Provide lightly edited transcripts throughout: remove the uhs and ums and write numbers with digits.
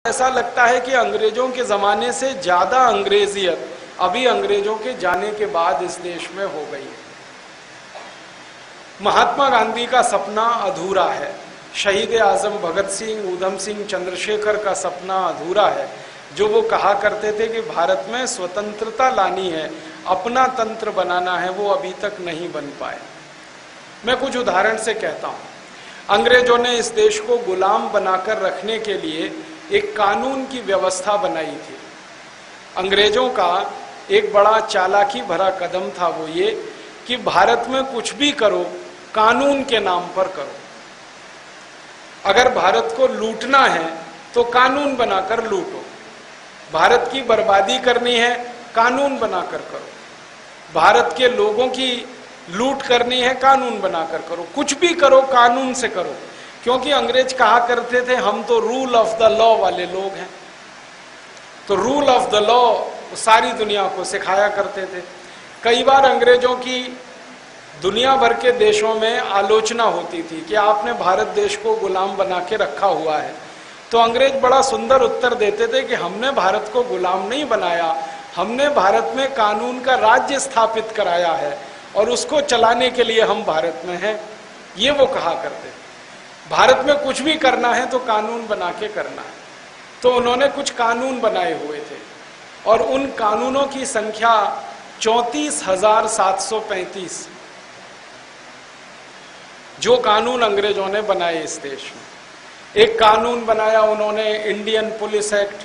ऐसा लगता है कि अंग्रेजों के ज़माने से ज़्यादा अंग्रेजियत अभी अंग्रेजों के जाने के बाद इस देश में हो गई है। महात्मा गांधी का सपना अधूरा है, शहीद आजम भगत सिंह, ऊधम सिंह, चंद्रशेखर का सपना अधूरा है। जो वो कहा करते थे कि भारत में स्वतंत्रता लानी है, अपना तंत्र बनाना है, वो अभी तक नहीं बन पाए। मैं कुछ उदाहरण से कहता हूँ। अंग्रेजों ने इस देश को गुलाम बनाकर रखने के लिए एक कानून की व्यवस्था बनाई थी। अंग्रेजों का एक बड़ा चालाकी भरा कदम था वो ये कि भारत में कुछ भी करो कानून के नाम पर करो। अगर भारत को लूटना है तो कानून बनाकर लूटो, भारत की बर्बादी करनी है कानून बनाकर करो, भारत के लोगों की लूट करनी है कानून बनाकर करो, कुछ भी करो कानून से करो। क्योंकि अंग्रेज कहा करते थे हम तो रूल ऑफ द लॉ वाले लोग हैं। तो रूल ऑफ द लॉ सारी दुनिया को सिखाया करते थे। कई बार अंग्रेजों की दुनिया भर के देशों में आलोचना होती थी कि आपने भारत देश को गुलाम बना के रखा हुआ है। तो अंग्रेज बड़ा सुंदर उत्तर देते थे कि हमने भारत को गुलाम नहीं बनाया, हमने भारत में कानून का राज्य स्थापित कराया है और उसको चलाने के लिए हम भारत में हैं। ये वो कहा करते। भारत में कुछ भी करना है तो कानून बना के करना है। तो उन्होंने कुछ कानून बनाए हुए थे और उन कानूनों की संख्या 34,735 जो कानून अंग्रेजों ने बनाए इस देश में। एक कानून बनाया उन्होंने इंडियन पुलिस एक्ट,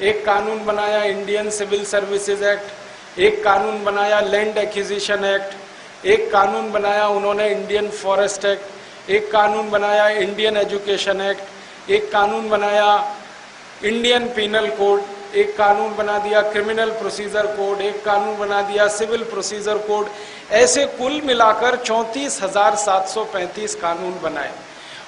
एक कानून बनाया इंडियन सिविल सर्विसेज एक्ट, एक कानून बनाया लैंड एक्विजिशन एक्ट, एक कानून बनाया उन्होंने इंडियन फॉरेस्ट एक्ट, एक कानून बनाया इंडियन एजुकेशन एक्ट, एक कानून बनाया इंडियन पीनल कोड, एक कानून बना दिया क्रिमिनल प्रोसीजर कोड, एक कानून बना दिया सिविल प्रोसीजर कोड। ऐसे कुल मिलाकर 34,735 कानून बनाए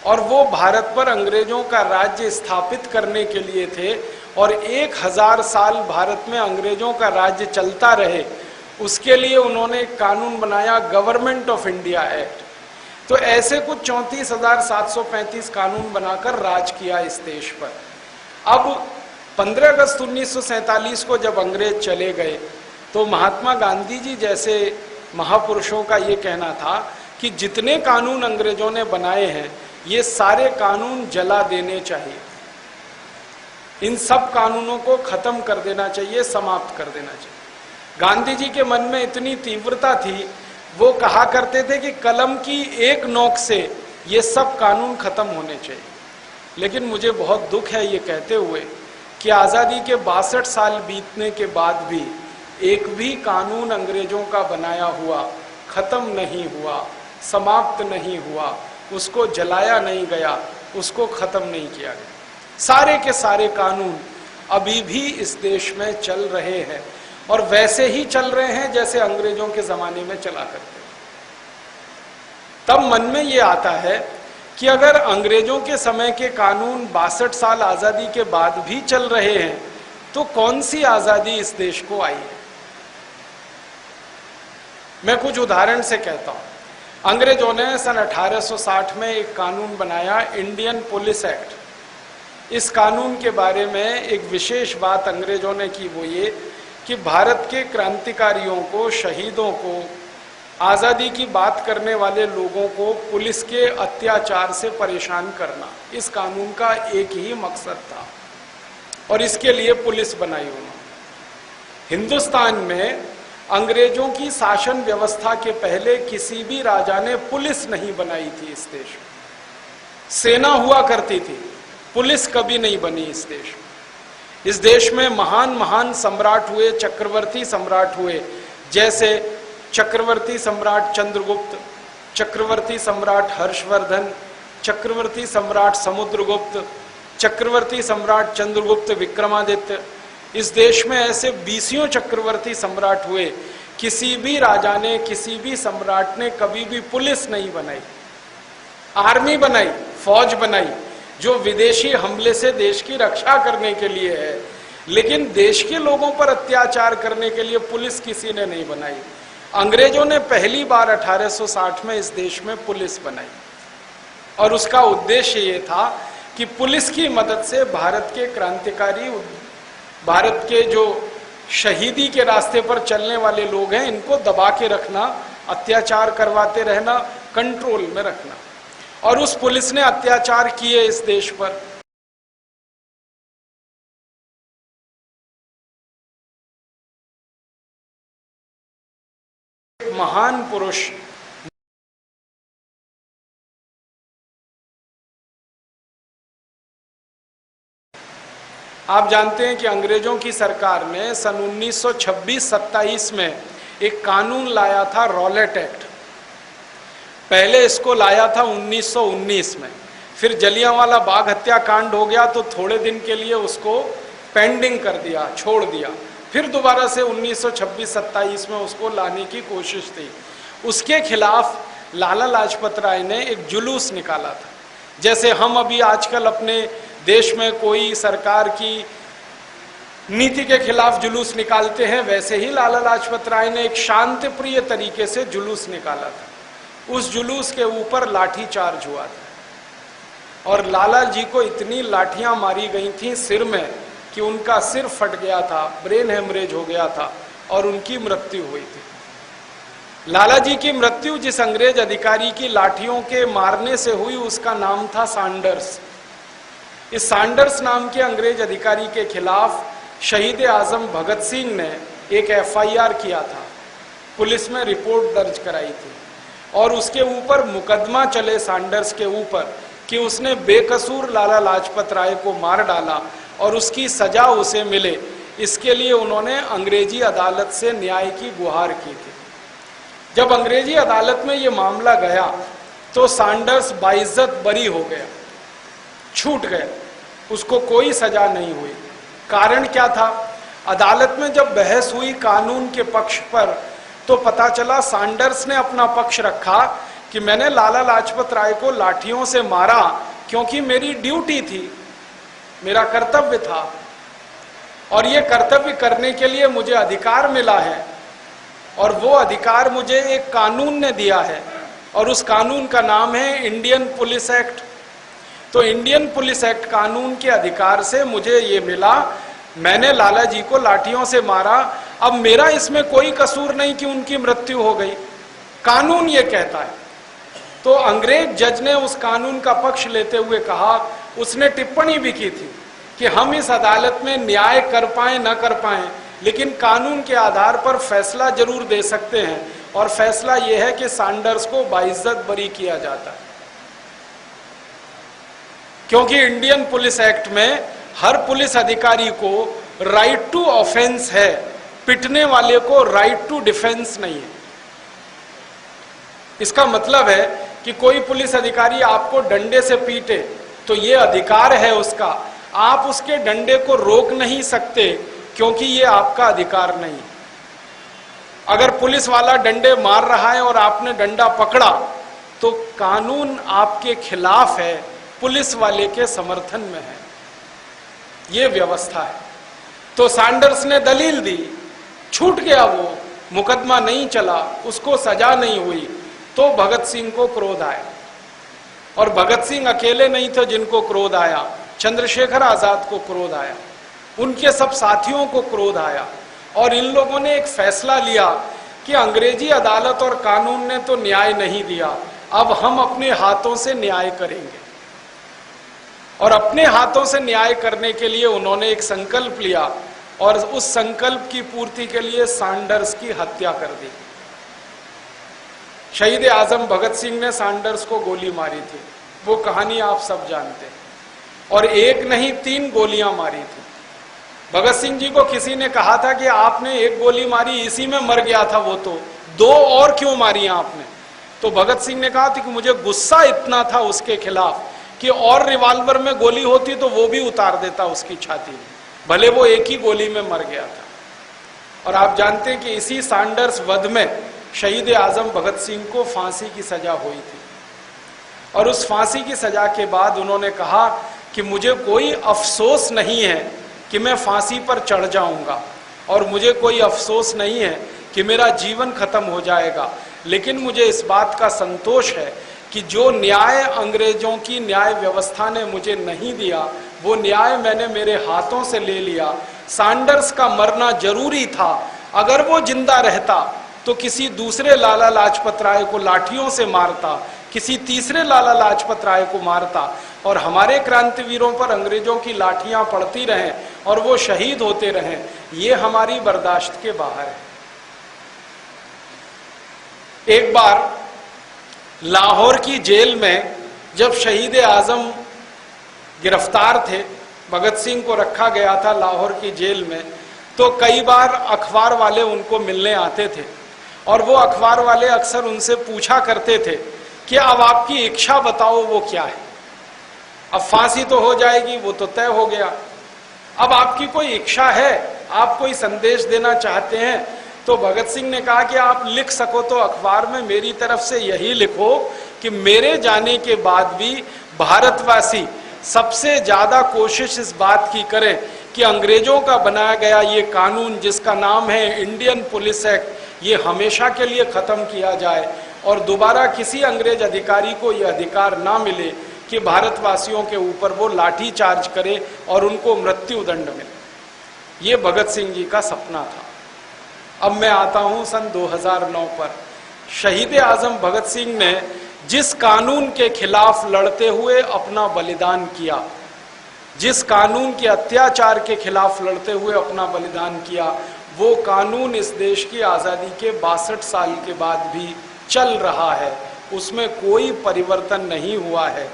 और वो भारत पर अंग्रेजों का राज्य स्थापित करने के लिए थे। और 1000 साल भारत में अंग्रेजों का राज्य चलता रहे उसके लिए उन्होंने एक कानून बनाया गवर्नमेंट ऑफ इंडिया एक्ट। तो ऐसे कुछ 34,735 कानून बनाकर राज किया इस देश पर। अब 15 अगस्त 1947 को जब अंग्रेज चले गए तो महात्मा गांधी जी जैसे महापुरुषों का ये कहना था कि जितने कानून अंग्रेजों ने बनाए हैं ये सारे कानून जला देने चाहिए, इन सब कानूनों को खत्म कर देना चाहिए, समाप्त कर देना चाहिए। गांधी जी के मन में इतनी तीव्रता थी, वो कहा करते थे कि कलम की एक नोक से ये सब कानून खत्म होने चाहिए। लेकिन मुझे बहुत दुख है ये कहते हुए कि आज़ादी के 62 साल बीतने के बाद भी एक भी कानून अंग्रेजों का बनाया हुआ खत्म नहीं हुआ, समाप्त नहीं हुआ, उसको जलाया नहीं गया, उसको खत्म नहीं किया गया। सारे के सारे कानून अभी भी इस देश में चल रहे हैं और वैसे ही चल रहे हैं जैसे अंग्रेजों के जमाने में चला करते। तब मन में ये आता है कि अगर अंग्रेजों के समय के कानून 62 साल आजादी के बाद भी चल रहे हैं तो कौन सी आजादी इस देश को आई है। मैं कुछ उदाहरण से कहता हूं। अंग्रेजों ने सन 1860 में एक कानून बनाया इंडियन पुलिस एक्ट। इस कानून के बारे में एक विशेष बात अंग्रेजों ने की, वो ये कि भारत के क्रांतिकारियों को, शहीदों को, आज़ादी की बात करने वाले लोगों को पुलिस के अत्याचार से परेशान करना, इस कानून का एक ही मकसद था और इसके लिए पुलिस बनाई उन्होंने। हिंदुस्तान में अंग्रेजों की शासन व्यवस्था के पहले किसी भी राजा ने पुलिस नहीं बनाई थी इस देश में। सेना हुआ करती थी, पुलिस कभी नहीं बनी इस देश में। इस देश में महान महान सम्राट हुए, चक्रवर्ती सम्राट हुए, जैसे चक्रवर्ती सम्राट चंद्रगुप्त, चक्रवर्ती सम्राट हर्षवर्धन, चक्रवर्ती सम्राट समुद्रगुप्त, चक्रवर्ती सम्राट चंद्रगुप्त विक्रमादित्य। इस देश में ऐसे 20 चक्रवर्ती सम्राट हुए। किसी भी राजा ने, किसी भी सम्राट ने कभी भी पुलिस नहीं बनाई, आर्मी बनाई, फौज बनाई जो विदेशी हमले से देश की रक्षा करने के लिए है, लेकिन देश के लोगों पर अत्याचार करने के लिए पुलिस किसी ने नहीं बनाई। अंग्रेजों ने पहली बार 1860 में इस देश में पुलिस बनाई और उसका उद्देश्य ये था कि पुलिस की मदद से भारत के क्रांतिकारी, भारत के जो शहीदी के रास्ते पर चलने वाले लोग हैं, इनको दबा के रखना, अत्याचार करवाते रहना, कंट्रोल में रखना। और उस पुलिस ने अत्याचार किए इस देश पर। महान पुरुष आप जानते हैं कि अंग्रेजों की सरकार ने सन 1926-27 में एक कानून लाया था, रॉलेट एक्ट। पहले इसको लाया था 1919 में, फिर जलियांवाला बाग हत्याकांड हो गया तो थोड़े दिन के लिए उसको पेंडिंग कर दिया, छोड़ दिया। फिर दोबारा से 1926-27 में उसको लाने की कोशिश थी। उसके खिलाफ लाला लाजपत राय ने एक जुलूस निकाला था। जैसे हम अभी आजकल अपने देश में कोई सरकार की नीति के खिलाफ जुलूस निकालते हैं, वैसे ही लाला लाजपत राय ने एक शांतिप्रिय तरीके से जुलूस निकाला था। उस जुलूस के ऊपर लाठी चार्ज हुआ था और लाला जी को इतनी लाठियां मारी गई थी सिर में कि उनका सिर फट गया था, ब्रेन हेमरेज हो गया था और उनकी मृत्यु हुई थी। लाला जी की मृत्यु जिस अंग्रेज अधिकारी की लाठियों के मारने से हुई, उसका नाम था सैंडर्स। इस सैंडर्स नाम के अंग्रेज अधिकारी के खिलाफ शहीद आजम भगत सिंह ने एक FIR किया था, पुलिस में रिपोर्ट दर्ज कराई थी और उसके ऊपर मुकदमा चले सैंडर्स के ऊपर कि उसने बेकसूर लाला लाजपत राय को मार डाला और उसकी सजा उसे मिले। इसके लिए उन्होंने अंग्रेजी अदालत से न्याय की गुहार की थी। जब अंग्रेजी अदालत में ये मामला गया तो सैंडर्स बाइज्जत बरी हो गया, छूट गया, उसको कोई सजा नहीं हुई। कारण क्या था? अदालत में जब बहस हुई कानून के पक्ष पर तो पता चला सैंडर्स ने अपना पक्ष रखा कि मैंने लाला लाजपत राय को लाठियों से मारा क्योंकि मेरी ड्यूटी थी, मेरा कर्तव्य था और ये कर्तव्य करने के लिए मुझे अधिकार मिला है और वो अधिकार मुझे एक कानून ने दिया है और उस कानून का नाम है इंडियन पुलिस एक्ट। तो इंडियन पुलिस एक्ट कानून के अधिकार से मुझे ये मिला, मैंने लाला जी को लाठियों से मारा, अब मेरा इसमें कोई कसूर नहीं कि उनकी मृत्यु हो गई, कानून ये कहता है। तो अंग्रेज जज ने उस कानून का पक्ष लेते हुए कहा, उसने टिप्पणी भी की थी कि हम इस अदालत में न्याय कर पाए न कर पाए, लेकिन कानून के आधार पर फैसला जरूर दे सकते हैं और फैसला यह है कि सैंडर्स को बाइज्जत बरी किया जाता है। क्योंकि इंडियन पुलिस एक्ट में हर पुलिस अधिकारी को राइट टू ऑफेंस है, पिटने वाले को राइट टू डिफेंस नहीं है। इसका मतलब है कि कोई पुलिस अधिकारी आपको डंडे से पीटे तो ये अधिकार है उसका, आप उसके डंडे को रोक नहीं सकते क्योंकि ये आपका अधिकार नहीं। अगर पुलिस वाला डंडे मार रहा है और आपने डंडा पकड़ा तो कानून आपके खिलाफ है, पुलिस वाले के समर्थन में है, ये व्यवस्था है। तो सैंडर्स ने दलील दी, छूट गया, वो मुकदमा नहीं चला, उसको सजा नहीं हुई, तो भगत सिंह को क्रोध आया। और भगत सिंह अकेले नहीं थे जिनको क्रोध आया, चंद्रशेखर आजाद को क्रोध आया, उनके सब साथियों को क्रोध आया और इन लोगों ने एक फैसला लिया कि अंग्रेजी अदालत और कानून ने तो न्याय नहीं दिया, अब हम अपने हाथों से न्याय करेंगे। और अपने हाथों से न्याय करने के लिए उन्होंने एक संकल्प लिया और उस संकल्प की पूर्ति के लिए सैंडर्स की हत्या कर दी। शहीद आजम भगत सिंह ने सैंडर्स को गोली मारी थी, वो कहानी आप सब जानते हैं, और एक नहीं 3 गोलियां मारी थी। भगत सिंह जी को किसी ने कहा था कि आपने एक गोली मारी, इसी में मर गया था वो, तो 2 और क्यों मारी आपने? तो भगत सिंह ने कहा था कि मुझे गुस्सा इतना था उसके खिलाफ कि और रिवॉल्वर में गोली होती तो वो भी उतार देता उसकी छाती में, भले वो एक ही गोली में मर गया था। और आप जानते हैं कि इसी सैंडर्स वध में शहीद आजम भगत सिंह को फांसी की सजा हुई थी और उस फांसी की सजा के बाद उन्होंने कहा कि मुझे कोई अफसोस नहीं है कि मैं फांसी पर चढ़ जाऊंगा और मुझे कोई अफसोस नहीं है कि मेरा जीवन खत्म हो जाएगा, लेकिन मुझे इस बात का संतोष है कि जो न्याय अंग्रेजों की न्याय व्यवस्था ने मुझे नहीं दिया, वो न्याय मैंने मेरे हाथों से ले लिया। सैंडर्स का मरना जरूरी था, अगर वो जिंदा रहता तो किसी दूसरे लाला लाजपत राय को लाठियों से मारता, किसी तीसरे लाला लाजपत राय को मारता, और हमारे क्रांतिवीरों पर अंग्रेजों की लाठियां पड़ती रहें और वो शहीद होते रहें, ये हमारी बर्दाश्त के बाहर है। एक बार लाहौर की जेल में जब शहीद आजम गिरफ्तार थे, भगत सिंह को रखा गया था लाहौर की जेल में, तो कई बार अखबार वाले उनको मिलने आते थे और वो अखबार वाले अक्सर उनसे पूछा करते थे कि अब आपकी इच्छा बताओ वो क्या है। अब फांसी तो हो जाएगी, वो तो तय हो गया, अब आपकी कोई इच्छा है, आप कोई संदेश देना चाहते हैं? तो भगत सिंह ने कहा कि आप लिख सको तो अखबार में मेरी तरफ से यही लिखो कि मेरे जाने के बाद भी भारतवासी सबसे ज्यादा कोशिश इस बात की करें कि अंग्रेजों का बनाया गया ये कानून जिसका नाम है इंडियन पुलिस एक्ट, ये हमेशा के लिए खत्म किया जाए और दोबारा किसी अंग्रेज अधिकारी को यह अधिकार ना मिले कि भारतवासियों के ऊपर वो लाठी चार्ज करे और उनको मृत्यु दंड मिले। ये भगत सिंह जी का सपना था। अब मैं आता हूं सन 2009 पर। शहीद आजम भगत सिंह ने जिस कानून के खिलाफ लड़ते हुए अपना बलिदान किया, जिस कानून के अत्याचार के खिलाफ लड़ते हुए अपना बलिदान किया, वो कानून इस देश की आज़ादी के 62 साल के बाद भी चल रहा है, उसमें कोई परिवर्तन नहीं हुआ है।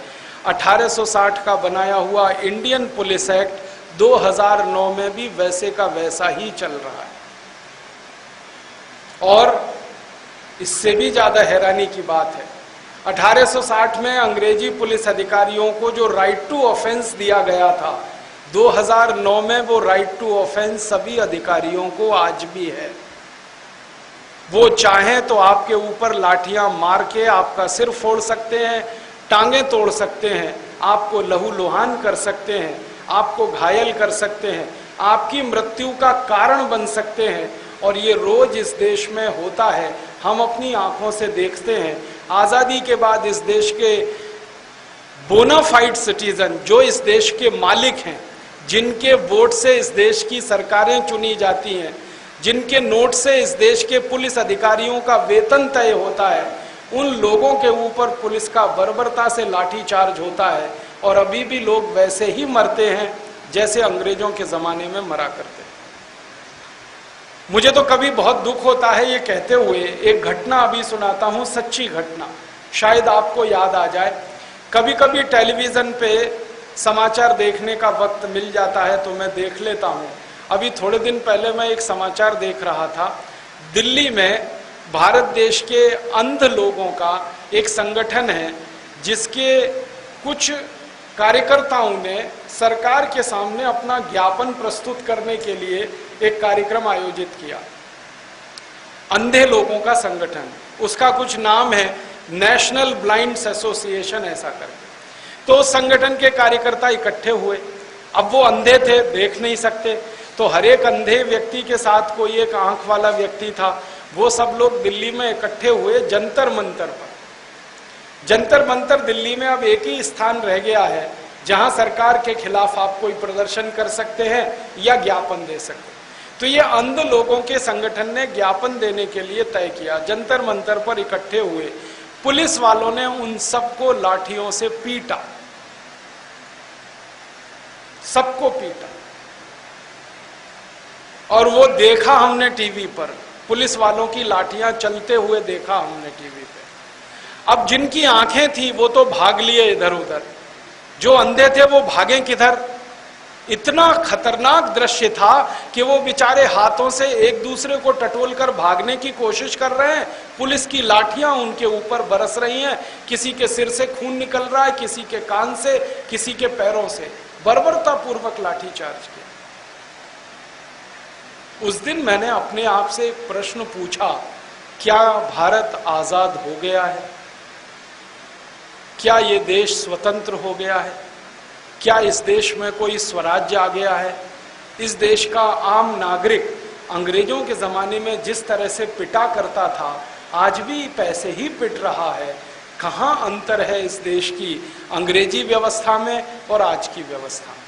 1860 का बनाया हुआ इंडियन पुलिस एक्ट 2009 में भी वैसे का वैसा ही चल रहा है। और इससे भी ज्यादा हैरानी की बात है, 1860 में अंग्रेजी पुलिस अधिकारियों को जो राइट टू ऑफेंस दिया गया था, 2009 में वो राइट टू ऑफेंस सभी अधिकारियों को आज भी है। वो चाहें तो आपके ऊपर लाठियां मार के आपका सिर फोड़ सकते हैं, टांगें तोड़ सकते हैं, आपको लहूलुहान कर सकते हैं, आपको घायल कर सकते हैं, आपकी मृत्यु का कारण बन सकते हैं। और ये रोज इस देश में होता है, हम अपनी आंखों से देखते हैं। आज़ादी के बाद इस देश के बोनाफाइड सिटीजन, जो इस देश के मालिक हैं, जिनके वोट से इस देश की सरकारें चुनी जाती हैं, जिनके नोट से इस देश के पुलिस अधिकारियों का वेतन तय होता है, उन लोगों के ऊपर पुलिस का बर्बरता से लाठीचार्ज होता है और अभी भी लोग वैसे ही मरते हैं जैसे अंग्रेजों के ज़माने में मरा करते। मुझे तो कभी बहुत दुख होता है ये कहते हुए, एक घटना अभी सुनाता हूँ, सच्ची घटना, शायद आपको याद आ जाए। कभी कभी टेलीविज़न पे समाचार देखने का वक्त मिल जाता है तो मैं देख लेता हूँ। अभी थोड़े दिन पहले मैं एक समाचार देख रहा था, दिल्ली में भारत देश के अंध लोगों का एक संगठन है जिसके कुछ कार्यकर्ताओं ने सरकार के सामने अपना ज्ञापन प्रस्तुत करने के लिए एक कार्यक्रम आयोजित किया। अंधे लोगों का संगठन, उसका कुछ नाम है नेशनल ब्लाइंड्स एसोसिएशन ऐसा करके। तो उस संगठन के कार्यकर्ता इकट्ठे हुए। अब वो अंधे थे, देख नहीं सकते, तो हर एक अंधे व्यक्ति के साथ कोई एक आंख वाला व्यक्ति था। वो सब लोग दिल्ली में इकट्ठे हुए जंतर मंतर पर। जंतर मंतर दिल्ली में अब एक ही स्थान रह गया है जहां सरकार के खिलाफ आप कोई प्रदर्शन कर सकते हैं या ज्ञापन दे सकते हैं। तो ये अंध लोगों के संगठन ने ज्ञापन देने के लिए तय किया, जंतर मंतर पर इकट्ठे हुए। पुलिस वालों ने उन सबको लाठियों से पीटा, सबको पीटा, और वो देखा हमने टीवी पर, पुलिस वालों की लाठियां चलते हुए देखा हमने टीवी पे। अब जिनकी आंखें थी वो तो भाग लिए इधर उधर, जो अंधे थे वो भागे किधर। इतना खतरनाक दृश्य था कि वो बेचारे हाथों से एक दूसरे को टटोल कर भागने की कोशिश कर रहे हैं, पुलिस की लाठियां उनके ऊपर बरस रही हैं, किसी के सिर से खून निकल रहा है, किसी के कान से, किसी के पैरों से, बर्बरता पूर्वक लाठीचार्ज किया। उस दिन मैंने अपने आप से एक प्रश्न पूछा, क्या भारत आजाद हो गया है? क्या ये देश स्वतंत्र हो गया है? क्या इस देश में कोई स्वराज्य आ गया है? इस देश का आम नागरिक अंग्रेजों के ज़माने में जिस तरह से पिटा करता था, आज भी पैसे ही पिट रहा है। कहां अंतर है इस देश की अंग्रेजी व्यवस्था में और आज की व्यवस्था में।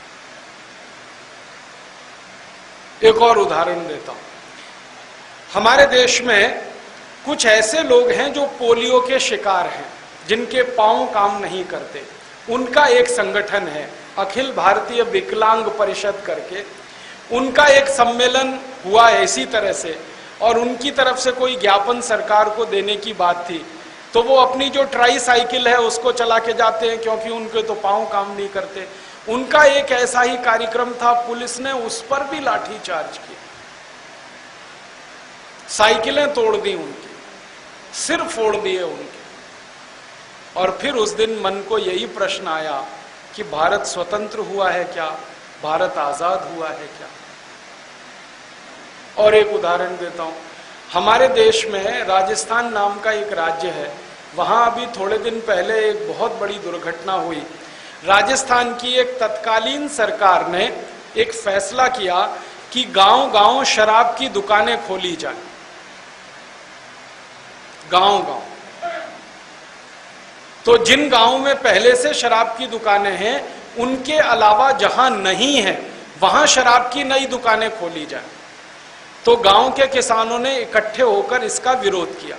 एक और उदाहरण देता हूं। हमारे देश में कुछ ऐसे लोग हैं जो पोलियो के शिकार हैं, जिनके पांव काम नहीं करते। उनका एक संगठन है अखिल भारतीय विकलांग परिषद करके, उनका एक सम्मेलन हुआ है इसी तरह से, और उनकी तरफ से कोई ज्ञापन सरकार को देने की बात थी, तो वो अपनी जो ट्राई साइकिल है उसको चला के जाते हैं, क्योंकि उनके तो पांव काम नहीं करते। उनका एक ऐसा ही कार्यक्रम था, पुलिस ने उस पर भी लाठी चार्ज किया, साइकिलें तोड़ दी उनकी, सिर फोड़ दिए उनके। और फिर उस दिन मन को यही प्रश्न आया कि भारत स्वतंत्र हुआ है क्या, भारत आजाद हुआ है क्या। और एक उदाहरण देता हूं। हमारे देश में राजस्थान नाम का एक राज्य है, वहां अभी थोड़े दिन पहले एक बहुत बड़ी दुर्घटना हुई। राजस्थान की एक तत्कालीन सरकार ने एक फैसला किया कि गांव-गांव शराब की दुकानें खोली जाएं, गांव-गांव। तो जिन गांवों में पहले से शराब की दुकानें हैं, उनके अलावा जहां नहीं है वहां शराब की नई दुकानें खोली जाएं। तो गांव के किसानों ने इकट्ठे होकर इसका विरोध किया,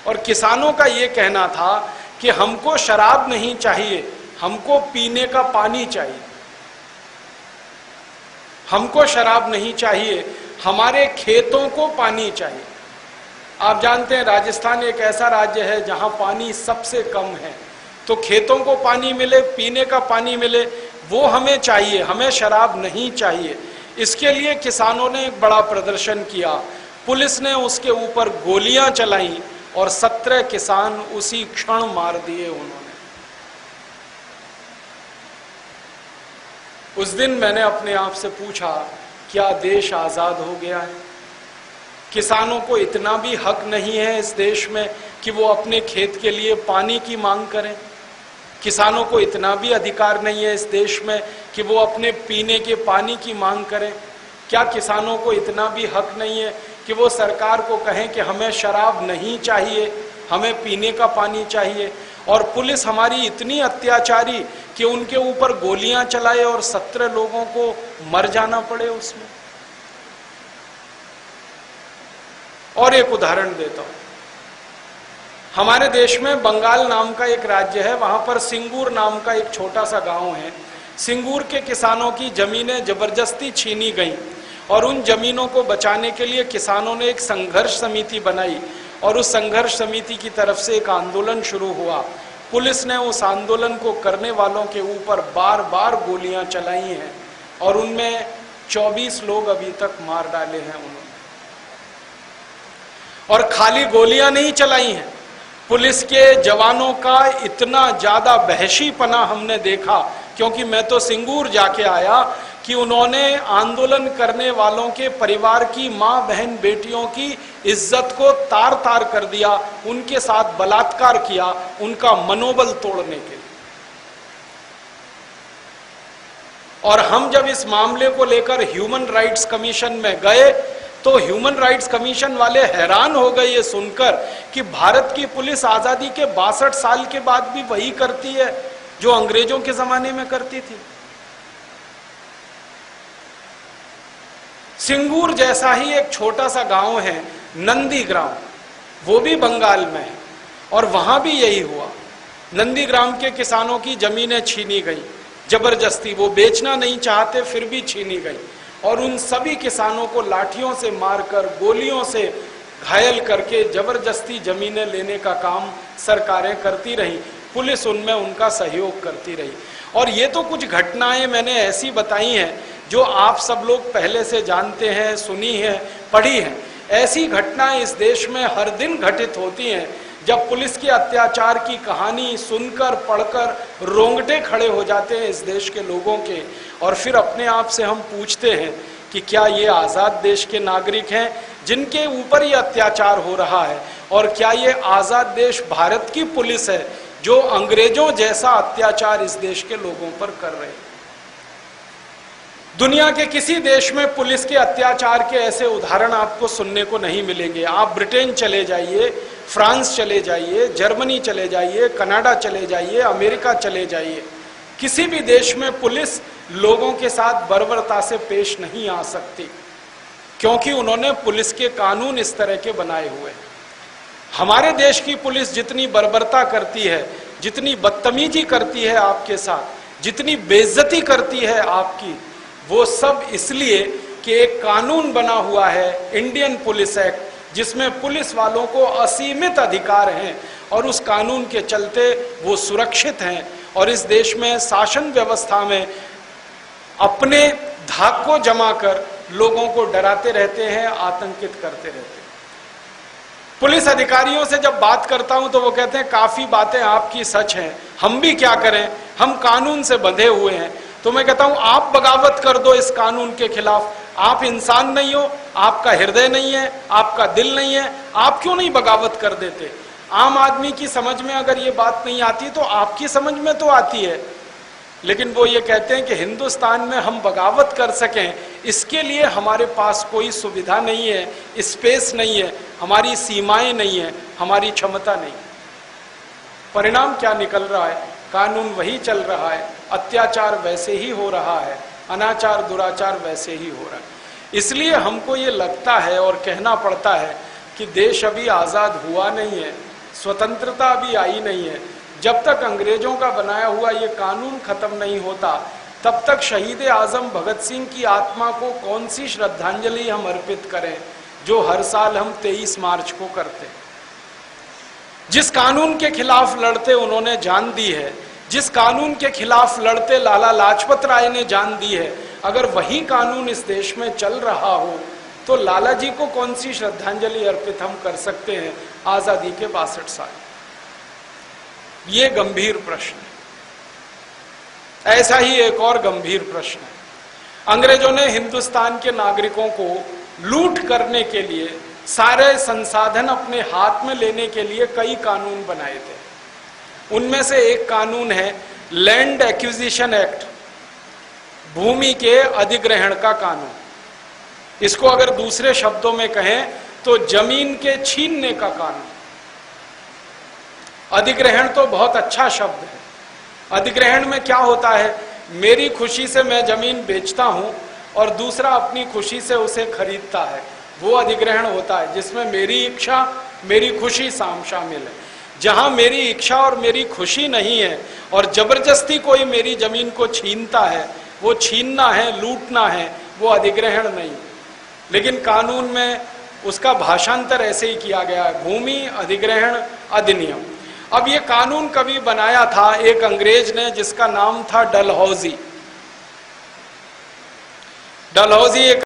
और किसानों का यह कहना था कि हमको शराब नहीं चाहिए, हमको पीने का पानी चाहिए, हमको शराब नहीं चाहिए, हमारे खेतों को पानी चाहिए। आप जानते हैं राजस्थान एक ऐसा राज्य है जहां पानी सबसे कम है, तो खेतों को पानी मिले, पीने का पानी मिले, वो हमें चाहिए, हमें शराब नहीं चाहिए। इसके लिए किसानों ने एक बड़ा प्रदर्शन किया, पुलिस ने उसके ऊपर गोलियां चलाई और 17 किसान उसी क्षण मार दिए उन्होंने। उस दिन मैंने अपने आप से पूछा, क्या देश आजाद हो गया है? किसानों को इतना भी हक नहीं है इस देश में कि वो अपने खेत के लिए पानी की मांग करें? किसानों को इतना भी अधिकार नहीं है इस देश में कि वो अपने पीने के पानी की मांग करें? क्या किसानों को इतना भी हक नहीं है कि वो सरकार को कहें कि हमें शराब नहीं चाहिए, हमें पीने का पानी चाहिए? और पुलिस हमारी इतनी अत्याचारी कि उनके ऊपर गोलियां चलाए और 17 लोगों को मर जाना पड़े उसमें। और एक उदाहरण देता हूं। हमारे देश में बंगाल नाम का एक राज्य है, वहां पर सिंगूर नाम का एक छोटा सा गांव है। सिंगूर के किसानों की जमीनें जबरदस्ती छीनी गईं, और उन जमीनों को बचाने के लिए किसानों ने एक संघर्ष समिति बनाई, और उस संघर्ष समिति की तरफ से एक आंदोलन शुरू हुआ। पुलिस ने उस आंदोलन को करने वालों के ऊपर बार बार गोलियां चलाई हैं, और उनमें 24 लोग अभी तक मार डाले हैं उन्होंने। और खाली गोलियां नहीं चलाई हैं, पुलिस के जवानों का इतना ज्यादा वहशीपना हमने देखा, क्योंकि मैं तो सिंगूर जाके आया, कि उन्होंने आंदोलन करने वालों के परिवार की मां बहन बेटियों की इज्जत को तार तार कर दिया, उनके साथ बलात्कार किया, उनका मनोबल तोड़ने के लिए। और हम जब इस मामले को लेकर ह्यूमन राइट्स कमीशन में गए, तो ह्यूमन राइट्स कमीशन वाले हैरान हो गए ये सुनकर कि भारत की पुलिस आजादी के 62 साल के बाद भी वही करती है जो अंग्रेजों के जमाने में करती थी। सिंगूर जैसा ही एक छोटा सा गांव है नंदीग्राम, वो भी बंगाल में है, और वहां भी यही हुआ। नंदीग्राम के किसानों की जमीनें छीनी गई जबरदस्ती, वो बेचना नहीं चाहते फिर भी छीनी गई, और उन सभी किसानों को लाठियों से मारकर, गोलियों से घायल करके जबरदस्ती जमीनें लेने का काम सरकारें करती रही, पुलिस उनमें उनका सहयोग करती रही। और ये तो कुछ घटनाएं मैंने ऐसी बताई हैं जो आप सब लोग पहले से जानते हैं, सुनी हैं, पढ़ी हैं। ऐसी घटनाएं इस देश में हर दिन घटित होती हैं, जब पुलिस के अत्याचार की कहानी सुनकर पढ़कर रोंगटे खड़े हो जाते हैं इस देश के लोगों के, और फिर अपने आप से हम पूछते हैं कि क्या ये आज़ाद देश के नागरिक हैं जिनके ऊपर ये अत्याचार हो रहा है, और क्या ये आज़ाद देश भारत की पुलिस है जो अंग्रेजों जैसा अत्याचार इस देश के लोगों पर कर रहे हैं। दुनिया के किसी देश में पुलिस के अत्याचार के ऐसे उदाहरण आपको सुनने को नहीं मिलेंगे। आप ब्रिटेन चले जाइए, फ्रांस चले जाइए, जर्मनी चले जाइए, कनाडा चले जाइए, अमेरिका चले जाइए, किसी भी देश में पुलिस लोगों के साथ बर्बरता से पेश नहीं आ सकती, क्योंकि उन्होंने पुलिस के कानून इस तरह के बनाए हुए हैं। हमारे देश की पुलिस जितनी बर्बरता करती है, जितनी बदतमीजी करती है आपके साथ, जितनी बेइज्जती करती है आपकी, वो सब इसलिए कि एक कानून बना हुआ है, इंडियन पुलिस एक्ट, जिसमें पुलिस वालों को असीमित अधिकार हैं और उस कानून के चलते वो सुरक्षित हैं और इस देश में शासन व्यवस्था में अपने धाक को जमा कर लोगों को डराते रहते हैं, आतंकित करते रहते हैं। पुलिस अधिकारियों से जब बात करता हूं तो वो कहते हैं काफी बातें आपकी सच हैं, हम भी क्या करें, हम कानून से बंधे हुए हैं। तो मैं कहता हूं आप बगावत कर दो इस कानून के खिलाफ। आप इंसान नहीं हो, आपका हृदय नहीं है, आपका दिल नहीं है, आप क्यों नहीं बगावत कर देते? आम आदमी की समझ में अगर ये बात नहीं आती तो आपकी समझ में तो आती है। लेकिन वो ये कहते हैं कि हिंदुस्तान में हम बगावत कर सकें, इसके लिए हमारे पास कोई सुविधा नहीं है, स्पेस नहीं है, हमारी सीमाएं नहीं है, हमारी क्षमता नहीं। परिणाम क्या निकल रहा है? कानून वही चल रहा है, अत्याचार वैसे ही हो रहा है, अनाचार दुराचार वैसे ही हो रहा है। इसलिए हमको ये लगता है और कहना पड़ता है कि देश अभी आज़ाद हुआ नहीं है, स्वतंत्रता अभी आई नहीं है। जब तक अंग्रेजों का बनाया हुआ ये कानून खत्म नहीं होता, तब तक शहीद आजम भगत सिंह की आत्मा को कौन सी श्रद्धांजलि हम अर्पित करें, जो हर साल हम 23 मार्च को करते हैं। जिस कानून के खिलाफ लड़ते उन्होंने जान दी है, जिस कानून के खिलाफ लड़ते लाला लाजपत राय ने जान दी है, अगर वही कानून इस देश में चल रहा हो तो लाला जी को कौन सी श्रद्धांजलि अर्पित हम कर सकते हैं आजादी के 62 साल? ये गंभीर प्रश्न है। ऐसा ही एक और गंभीर प्रश्न है, अंग्रेजों ने हिंदुस्तान के नागरिकों को लूट करने के लिए, सारे संसाधन अपने हाथ में लेने के लिए कई कानून बनाए थे। उनमें से एक कानून है लैंड एक्विजिशन एक्ट, भूमि के अधिग्रहण का कानून। इसको अगर दूसरे शब्दों में कहें तो जमीन के छीनने का कानून। अधिग्रहण तो बहुत अच्छा शब्द है। अधिग्रहण में क्या होता है, मेरी खुशी से मैं जमीन बेचता हूं और दूसरा अपनी खुशी से उसे खरीदता है, वो अधिग्रहण होता है, जिसमें मेरी इच्छा मेरी खुशी शामिल है। जहां मेरी इच्छा और मेरी खुशी नहीं है और जबरदस्ती कोई मेरी जमीन को छीनता है, वो छीनना है, लूटना है, वो अधिग्रहण नहीं। लेकिन कानून में उसका भाषांतर ऐसे ही किया गया है, भूमि अधिग्रहण अधिनियम। अब ये कानून कभी बनाया था एक अंग्रेज ने, जिसका नाम था डलहौजी। डलहौजी एक